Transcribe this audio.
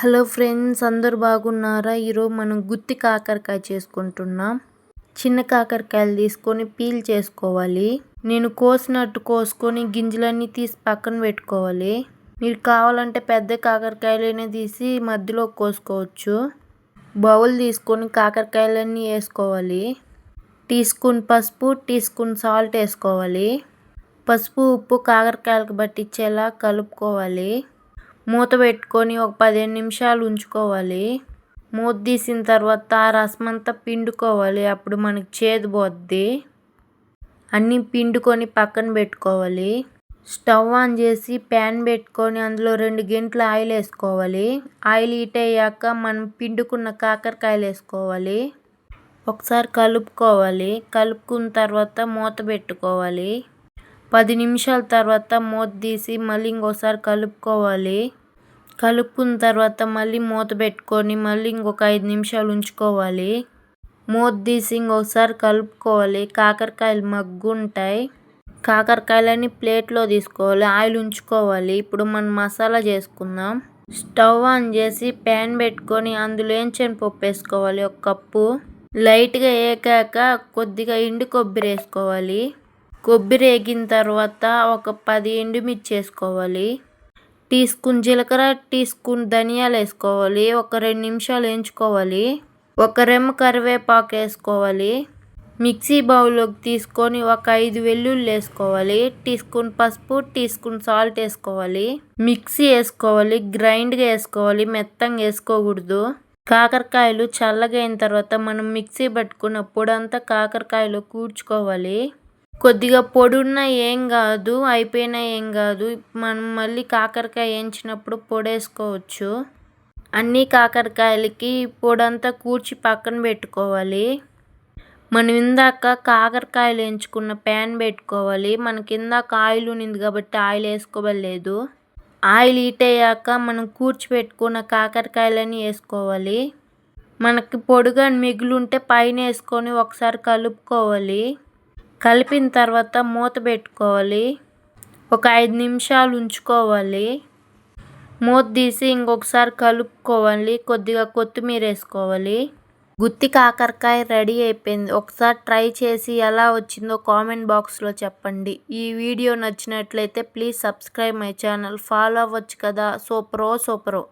Hello friends, అందరూ బాగున్నారా? ఈరోజు మనం గుత్తి కాకరకాయ చేసుకుంటున్నాం. చిన్న కాకరకాయలు తీసుకొని పీల్ చేసుకోవాలి. నేను కోసినట్టు కోసుకొని గింజలన్నీ తీసి పక్కన పెట్టుకోవాలి. మీరు కావాలంటే పెద్ద కాకరకాయలనే తీసి మధ్యలో కోసుకోవచ్చు. బౌల్ తీసుకొని కాకరకాయలన్నీ వేసుకోవాలి. టీ స్పూన్ పసుపు, టీ స్పూన్ సాల్ట్ వేసుకోవాలి. పసుపు ఉప్పు కాకరకాయలకు పట్టించేలా కలుపుకోవాలి. మూత పెట్టుకొని ఒక 15 నిమిషాలు ఉంచుకోవాలి. మూత తీసిన తర్వాత ఆ రసం అంతా పిండుకోవాలి. అప్పుడు మనకి చేదు పోద్ది. అన్నీ పిండుకొని పక్కన పెట్టుకోవాలి. స్టవ్ ఆన్ చేసి ప్యాన్ పెట్టుకొని అందులో 2 గంటలు ఆయిల్ వేసుకోవాలి. ఆయిల్ హీట్ అయ్యాక మనం పిండుకున్న కాకరకాయలు వేసుకోవాలి. ఒకసారి కలుపుకోవాలి. కలుపుకున్న తర్వాత మూత పెట్టుకోవాలి. 10 నిమిషాల తర్వాత మూత తీసి మళ్ళీ ఇంకోసారి కలుపుకోవాలి. కలుపుకున్న తర్వాత మళ్ళీ మూత పెట్టుకొని మళ్ళీ ఇంకొక 5 నిమిషాలు ఉంచుకోవాలి. మూత తీసి ఇంకొకసారి కలుపుకోవాలి. కాకరకాయలు మగ్గుంటాయి. కాకరకాయలని ప్లేట్లో తీసుకోవాలి. ఆయిల్ ఉంచుకోవాలి. ఇప్పుడు మనం మసాలా చేసుకుందాం. స్టవ్ ఆన్ చేసి ప్యాన్ పెట్టుకొని అందులో శనగపప్పు వేసుకోవాలి 1 కప్పు. లైట్గా వేగాక కొద్దిగా ఎండు కొబ్బరి వేసుకోవాలి. కొబ్బరి వేగిన తర్వాత ఒక 10 ఎండుమిర్చి వేసుకోవాలి. టీ స్పూన్ జీలకర్ర, టీ స్పూన్ ధనియాలు వేసుకోవాలి. ఒక 2 నిమిషాలు వేయించుకోవాలి. ఒక రెమ్మ కరివేపాకు వేసుకోవాలి. మిక్సీ బౌల్లోకి తీసుకొని ఒక 5 వెల్లుల్లి వేసుకోవాలి. టీ స్పూన్ పసుపు, టీ స్పూన్ సాల్ట్ వేసుకోవాలి. మిక్సీ వేసుకోవాలి. గ్రైండ్గా వేసుకోవాలి. మెత్తంగా వేసుకోకూడదు. కాకరకాయలు చల్లగా అయిన తర్వాత మనం మిక్సీ పట్టుకున్న పొడంతా కాకరకాయలో కూర్చుకోవాలి. కొద్దిగా పొడి ఉన్నా ఏం కాదు, అయిపోయినా ఏం కాదు. మనం మళ్ళీ కాకరకాయ వేయించినప్పుడు పొడి వేసుకోవచ్చు. అన్ని కాకరకాయలకి పొడంతా కూర్చి పక్కన పెట్టుకోవాలి. మనం ఇందాక కాకరకాయలు వేయించుకున్న ప్యాన్ పెట్టుకోవాలి. మనకి ఇందాక ఆయిల్ ఉన్నింది కాబట్టి ఆయిల్ వేసుకోవలేదు. ఆయిల్ హీట్ అయ్యాక మనం కూర్చిపెట్టుకున్న కాకరకాయలని వేసుకోవాలి. మనకి పొడిగా మిగిలి ఉంటే పైన వేసుకొని ఒకసారి కలుపుకోవాలి. కలిపిన తర్వాత మూత పెట్టుకోవాలి. ఒక 5 నిమిషాలు ఉంచుకోవాలి. మూత తీసి ఇంకొకసారి కలుపుకోవాలి. కొద్దిగా కొత్తిమీర వేసుకోవాలి. గుత్తి కాకరకాయ రెడీ అయిపోయింది. ఒకసారి ట్రై చేసి ఎలా వచ్చిందో కామెంట్ బాక్స్లో చెప్పండి. ఈ వీడియో నచ్చినట్లయితే please subscribe my channel. Follow అవ్వచ్చు కదా. సూపరో.